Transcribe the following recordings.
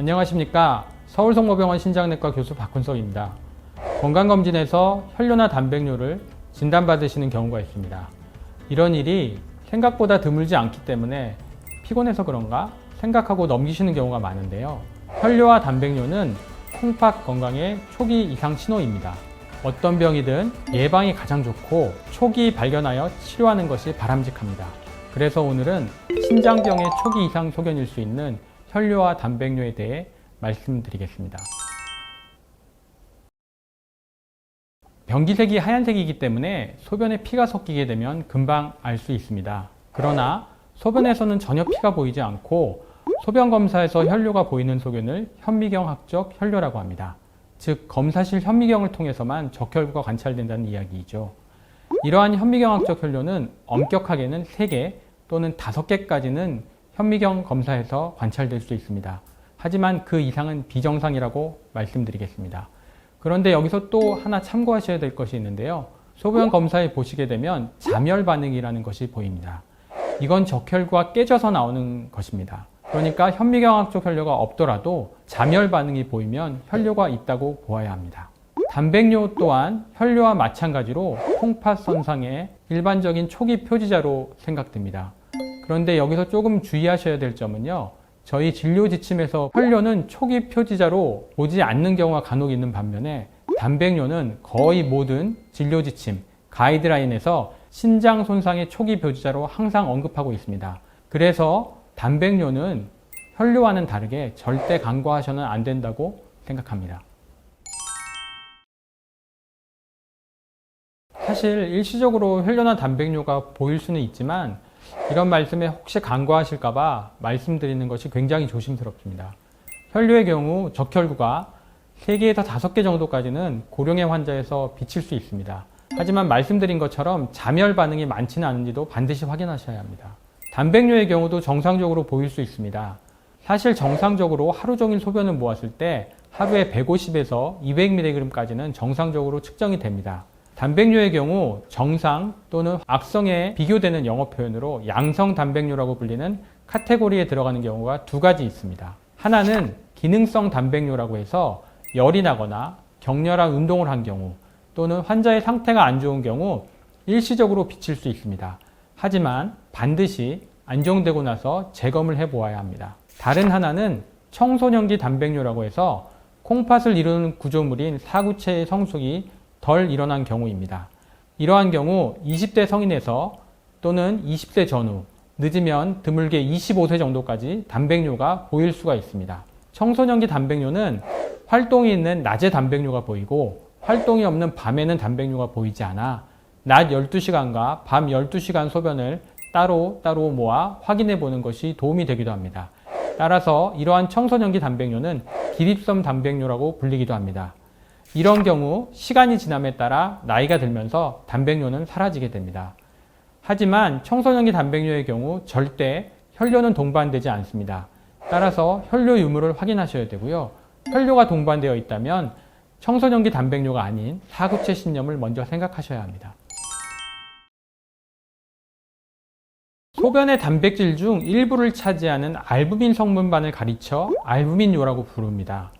안녕하십니까. 서울성모병원 신장내과 교수 박훈석입니다. 건강검진에서 혈뇨나 단백뇨를 진단받으시는 경우가 있습니다. 이런 일이 생각보다 드물지 않기 때문에 피곤해서 그런가 생각하고 넘기시는 경우가 많은데요. 혈뇨와 단백뇨는 콩팥 건강의 초기 이상 신호입니다. 어떤 병이든 예방이 가장 좋고 초기 발견하여 치료하는 것이 바람직합니다. 그래서 오늘은 신장병의 초기 이상 소견일 수 있는 혈뇨와 단백뇨에 대해 말씀드리겠습니다. 병기색이 하얀색이기 때문에 소변에 피가 섞이게 되면 금방 알 수 있습니다. 그러나 소변에서는 전혀 피가 보이지 않고 소변 검사에서 혈뇨가 보이는 소견을 현미경학적 혈뇨라고 합니다. 즉 검사실 현미경을 통해서만 적혈구가 관찰된다는 이야기이죠. 이러한 현미경학적 혈뇨는 엄격하게는 3개 또는 5개까지는 현미경 검사에서 관찰될 수 있습니다. 하지만 그 이상은 비정상이라고 말씀드리겠습니다. 그런데 여기서 또 하나 참고하셔야 될 것이 있는데요. 소변 검사에 보시게 되면 자멸 반응이라는 것이 보입니다. 이건 적혈구가 깨져서 나오는 것입니다. 그러니까 현미경학적 혈뇨가 없더라도 자멸 반응이 보이면 혈뇨가 있다고 보아야 합니다. 단백뇨 또한 혈뇨와 마찬가지로 콩팥 손상의 일반적인 초기 표지자로 생각됩니다. 그런데 여기서 조금 주의하셔야 될 점은요. 저희 진료 지침에서 혈뇨는 초기 표지자로 보지 않는 경우가 간혹 있는 반면에 단백뇨는 거의 모든 진료 지침, 가이드라인에서 신장 손상의 초기 표지자로 항상 언급하고 있습니다. 그래서 단백뇨는 혈뇨와는 다르게 절대 간과하셔는 안 된다고 생각합니다. 사실 일시적으로 혈뇨나 단백뇨가 보일 수는 있지만 이런 말씀에 혹시 간과하실까봐 말씀드리는 것이 굉장히 조심스럽습니다. 혈뇨의 경우 적혈구가 3개에서 5개 정도까지는 고령의 환자에서 비칠 수 있습니다. 하지만 말씀드린 것처럼 자멸 반응이 많지는 않은지도 반드시 확인하셔야 합니다. 단백뇨의 경우도 정상적으로 보일 수 있습니다. 사실 정상적으로 하루 종일 소변을 모았을 때 하루에 150에서 200mg까지는 정상적으로 측정이 됩니다. 단백뇨의 경우 정상 또는 악성에 비교되는 영어 표현으로 양성 단백뇨라고 불리는 카테고리에 들어가는 경우가 2가지 있습니다. 하나는 기능성 단백뇨라고 해서 열이 나거나 격렬한 운동을 한 경우 또는 환자의 상태가 안 좋은 경우 일시적으로 비칠 수 있습니다. 하지만 반드시 안정되고 나서 재검을 해보아야 합니다. 다른 하나는 청소년기 단백뇨라고 해서 콩팥을 이루는 구조물인 사구체의 성숙이 덜 일어난 경우입니다. 이러한 경우 20대 성인에서 또는 20세 전후, 늦으면 드물게 25세 정도까지 단백뇨가 보일 수가 있습니다. 청소년기 단백뇨는 활동이 있는 낮에 단백뇨가 보이고 활동이 없는 밤에는 단백뇨가 보이지 않아 낮 12시간과 밤 12시간 소변을 따로 모아 확인해 보는 것이 도움이 되기도 합니다. 따라서 이러한 청소년기 단백뇨는 기립성 단백뇨라고 불리기도 합니다. 이런 경우 시간이 지남에 따라 나이가 들면서 단백뇨는 사라지게 됩니다. 하지만 청소년기 단백뇨의 경우 절대 혈뇨는 동반되지 않습니다. 따라서 혈뇨 유무를 확인하셔야 되고요. 혈뇨가 동반되어 있다면 청소년기 단백뇨가 아닌 사구체 신염을 먼저 생각하셔야 합니다. 소변의 단백질 중 일부를 차지하는 알부민 성분반을 가리쳐 알부민뇨라고 부릅니다.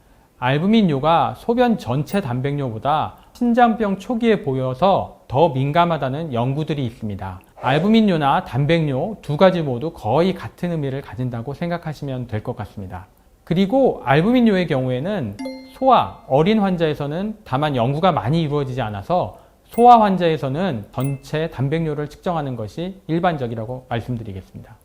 알부민뇨가 소변 전체 단백뇨보다 신장병 초기에 보여서 더 민감하다는 연구들이 있습니다. 알부민뇨나 단백뇨 2가지 모두 거의 같은 의미를 가진다고 생각하시면 될 것 같습니다. 그리고 알부민뇨의 경우에는 소아, 어린 환자에서는 다만 연구가 많이 이루어지지 않아서 소아 환자에서는 전체 단백뇨를 측정하는 것이 일반적이라고 말씀드리겠습니다.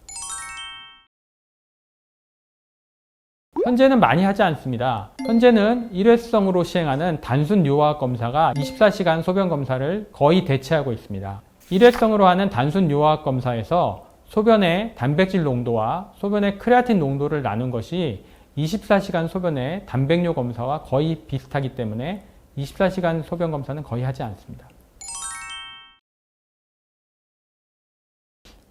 현재는 많이 하지 않습니다. 현재는 일회성으로 시행하는 단순 뇨화학 검사가 24시간 소변 검사를 거의 대체하고 있습니다. 일회성으로 하는 단순 뇨화학 검사에서 소변의 단백질 농도와 소변의 크레아틴 농도를 나눈 것이 24시간 소변의 단백뇨 검사와 거의 비슷하기 때문에 24시간 소변 검사는 거의 하지 않습니다.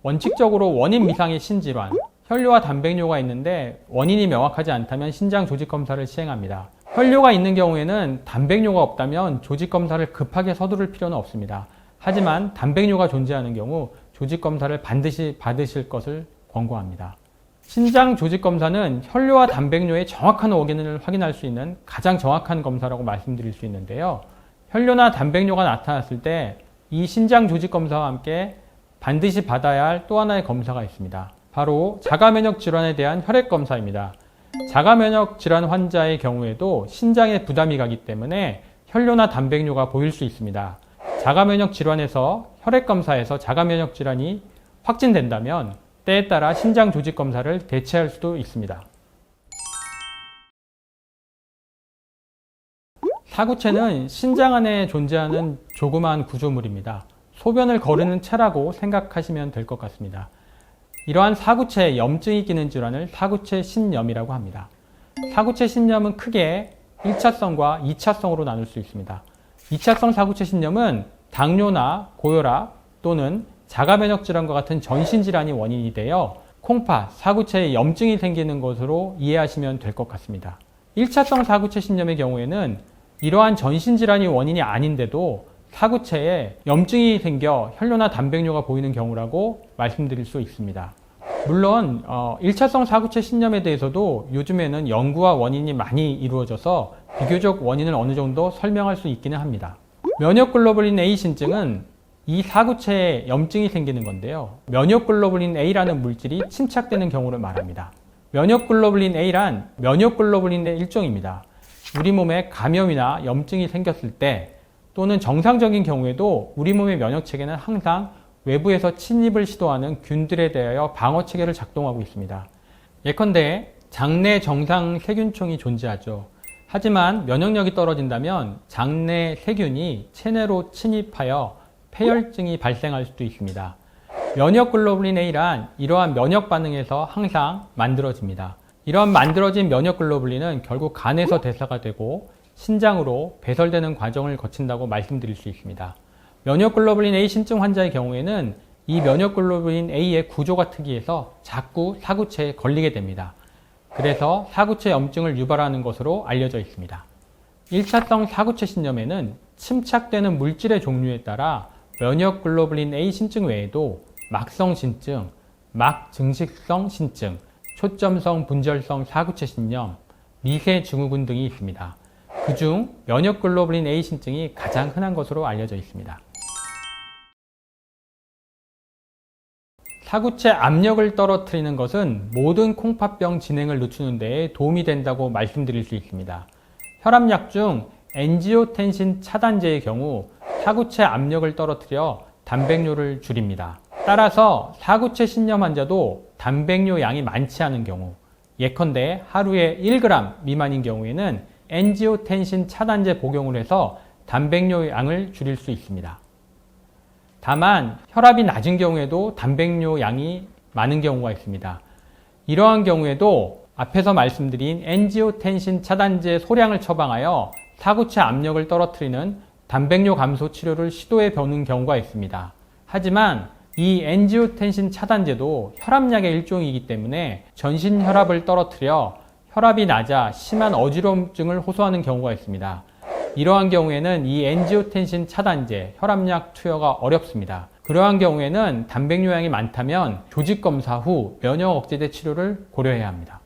원칙적으로 원인 미상의 신질환, 혈뇨와 단백뇨가 있는데 원인이 명확하지 않다면 신장 조직 검사를 시행합니다. 혈뇨가 있는 경우에는 단백뇨가 없다면 조직 검사를 급하게 서두를 필요는 없습니다. 하지만 단백뇨가 존재하는 경우 조직 검사를 반드시 받으실 것을 권고합니다. 신장 조직 검사는 혈뇨와 단백뇨의 정확한 원인을 확인할 수 있는 가장 정확한 검사라고 말씀드릴 수 있는데요. 혈뇨나 단백뇨가 나타났을 때 이 신장 조직 검사와 함께 반드시 받아야 할 또 하나의 검사가 있습니다. 바로 자가면역 질환에 대한 혈액 검사입니다. 자가면역 질환 환자의 경우에도 신장에 부담이 가기 때문에 혈뇨나 단백뇨가 보일 수 있습니다. 자가면역 질환에서 혈액 검사에서 자가면역 질환이 확진된다면 때에 따라 신장 조직 검사를 대체할 수도 있습니다. 사구체는 신장 안에 존재하는 조그마한 구조물입니다. 소변을 거르는 체라고 생각하시면 될 것 같습니다. 이러한 사구체에 염증이 끼는 질환을 사구체 신염이라고 합니다. 사구체 신염은 크게 1차성과 2차성으로 나눌 수 있습니다. 2차성 사구체 신염은 당뇨나 고혈압 또는 자가면역 질환과 같은 전신질환이 원인이 되어 콩팥, 사구체에 염증이 생기는 것으로 이해하시면 될 것 같습니다. 1차성 사구체 신염의 경우에는 이러한 전신질환이 원인이 아닌데도 사구체에 염증이 생겨 혈뇨나 단백뇨가 보이는 경우라고 말씀드릴 수 있습니다. 물론 1차성 사구체 신염에 대해서도 요즘에는 연구와 원인이 많이 이루어져서 비교적 원인을 어느 정도 설명할 수 있기는 합니다. 면역글로불린 A 신증은 이 사구체에 염증이 생기는 건데요. 면역글로불린 A라는 물질이 침착되는 경우를 말합니다. 면역글로불린 A란 면역글로불린의 일종입니다. 우리 몸에 감염이나 염증이 생겼을 때 또는 정상적인 경우에도 우리 몸의 면역체계는 항상 외부에서 침입을 시도하는 균들에 대하여 방어체계를 작동하고 있습니다. 예컨대 장내 정상 세균총이 존재하죠. 하지만 면역력이 떨어진다면 장내 세균이 체내로 침입하여 폐혈증이 발생할 수도 있습니다. 면역글로불린 A란 이러한 면역 반응에서 항상 만들어집니다. 이러한 만들어진 면역글로불린은 결국 간에서 대사가 되고 신장으로 배설되는 과정을 거친다고 말씀드릴 수 있습니다. 면역글로불린 A 신증 환자의 경우에는 이 면역글로불린 A의 구조가 특이해서 자꾸 사구체에 걸리게 됩니다. 그래서 사구체 염증을 유발하는 것으로 알려져 있습니다. 1차성 사구체 신염에는 침착되는 물질의 종류에 따라 면역글로불린 A 신증 외에도 막성 신증, 막증식성 신증, 초점성 분절성 사구체 신염, 미세 증후군 등이 있습니다. 그중 면역글로불린 A 신증이 가장 흔한 것으로 알려져 있습니다. 사구체 압력을 떨어뜨리는 것은 모든 콩팥병 진행을 늦추는 데에 도움이 된다고 말씀드릴 수 있습니다. 혈압약 중 엔지오텐신 차단제의 경우 사구체 압력을 떨어뜨려 단백뇨를 줄입니다. 따라서 사구체 신염 환자도 단백뇨 양이 많지 않은 경우, 예컨대 하루에 1g 미만인 경우에는 엔지오텐신 차단제 복용을 해서 단백뇨 양을 줄일 수 있습니다. 다만 혈압이 낮은 경우에도 단백뇨 양이 많은 경우가 있습니다. 이러한 경우에도 앞에서 말씀드린 엔지오텐신 차단제 소량을 처방하여 사구체 압력을 떨어뜨리는 단백뇨 감소 치료를 시도해 보는 경우가 있습니다. 하지만 이 엔지오텐신 차단제도 혈압약의 일종이기 때문에 전신 혈압을 떨어뜨려 혈압이 낮아 심한 어지러움증을 호소하는 경우가 있습니다. 이러한 경우에는 이 엔지오텐신 차단제, 혈압약 투여가 어렵습니다. 그러한 경우에는 단백뇨양이 많다면 조직 검사 후 면역 억제제 치료를 고려해야 합니다.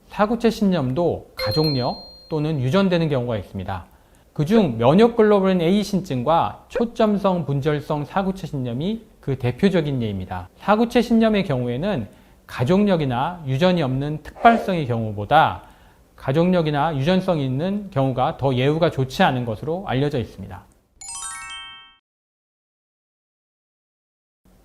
사구체 신염도 가족력 또는 유전되는 경우가 있습니다. 그중 면역글로불린 A 신증과 초점성 분절성 사구체 신염이 그 대표적인 예입니다. 사구체 신염의 경우에는 가족력이나 유전이 없는 특발성의 경우보다 가족력이나 유전성이 있는 경우가 더 예후가 좋지 않은 것으로 알려져 있습니다.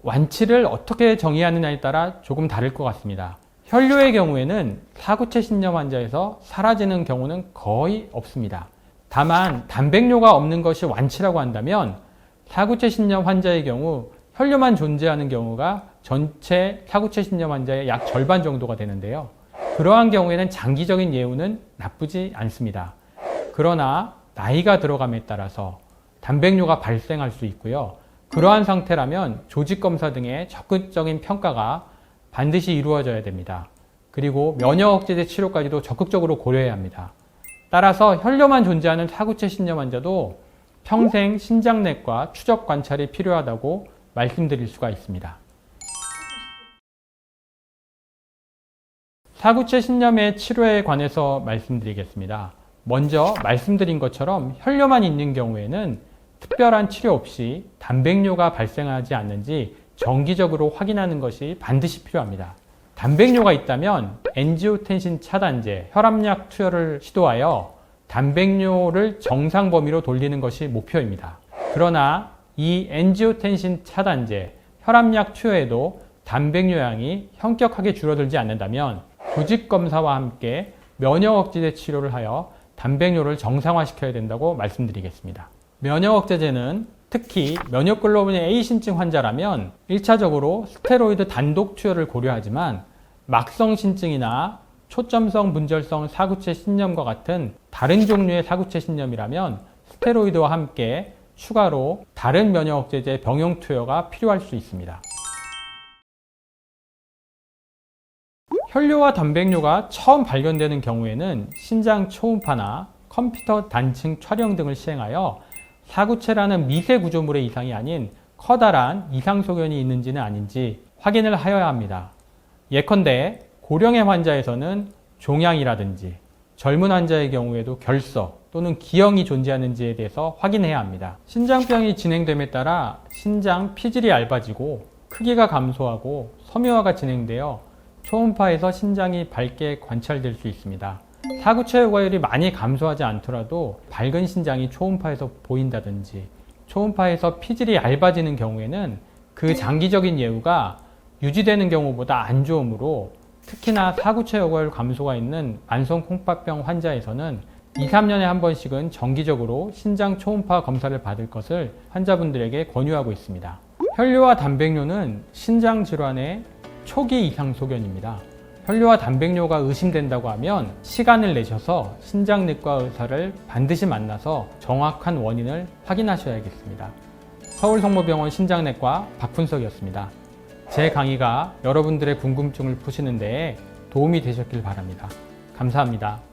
완치를 어떻게 정의하느냐에 따라 조금 다를 것 같습니다. 혈뇨의 경우에는 사구체 신염 환자에서 사라지는 경우는 거의 없습니다. 다만 단백뇨가 없는 것이 완치라고 한다면 사구체 신염 환자의 경우 혈뇨만 존재하는 경우가 전체 사구체 신염 환자의 약 절반 정도가 되는데요. 그러한 경우에는 장기적인 예후는 나쁘지 않습니다. 그러나 나이가 들어감에 따라서 단백뇨가 발생할 수 있고요. 그러한 상태라면 조직검사 등의 적극적인 평가가 반드시 이루어져야 됩니다. 그리고 면역 억제제 치료까지도 적극적으로 고려해야 합니다. 따라서 혈뇨만 존재하는 사구체 신염 환자도 평생 신장내과 추적 관찰이 필요하다고 말씀드릴 수가 있습니다. 사구체 신염의 치료에 관해서 말씀드리겠습니다. 먼저 말씀드린 것처럼 혈뇨만 있는 경우에는 특별한 치료 없이 단백뇨가 발생하지 않는지 정기적으로 확인하는 것이 반드시 필요합니다. 단백뇨가 있다면 엔지오텐신 차단제, 혈압약 투여를 시도하여 단백뇨를 정상 범위로 돌리는 것이 목표입니다. 그러나 이 엔지오텐신 차단제, 혈압약 투여에도 단백뇨양이 현격하게 줄어들지 않는다면 조직 검사와 함께 면역 억제제 치료를 하여 단백뇨를 정상화시켜야 된다고 말씀드리겠습니다. 면역 억제제는 특히 면역글로불린 A 신증 환자라면 1차적으로 스테로이드 단독 투여를 고려하지만 막성 신증이나 초점성 분절성 사구체 신염과 같은 다른 종류의 사구체 신염이라면 스테로이드와 함께 추가로 다른 면역 억제제 병용 투여가 필요할 수 있습니다. 혈뇨와 단백뇨가 처음 발견되는 경우에는 신장 초음파나 컴퓨터 단층 촬영 등을 시행하여 사구체라는 미세 구조물의 이상이 아닌 커다란 이상 소견이 있는지는 아닌지 확인을 하여야 합니다. 예컨대 고령의 환자에서는 종양이라든지 젊은 환자의 경우에도 결석 또는 기형이 존재하는지에 대해서 확인해야 합니다. 신장병이 진행됨에 따라 신장 피질이 얇아지고 크기가 감소하고 섬유화가 진행되어 초음파에서 신장이 밝게 관찰될 수 있습니다. 사구체 효과율이 많이 감소하지 않더라도 밝은 신장이 초음파에서 보인다든지 초음파에서 피질이 얇아지는 경우에는 그 장기적인 예후가 유지되는 경우보다 안 좋으므로 특히나 사구체 효과율 감소가 있는 만성 콩팥병 환자에서는 2, 3년에 한 번씩은 정기적으로 신장 초음파 검사를 받을 것을 환자분들에게 권유하고 있습니다. 혈뇨와 단백뇨는 신장 질환의 초기 이상 소견입니다. 혈뇨와 단백뇨가 의심된다고 하면 시간을 내셔서 신장내과 의사를 반드시 만나서 정확한 원인을 확인하셔야겠습니다. 서울성모병원 신장내과 박훈석이었습니다. 제 강의가 여러분들의 궁금증을 푸시는 데에 도움이 되셨길 바랍니다. 감사합니다.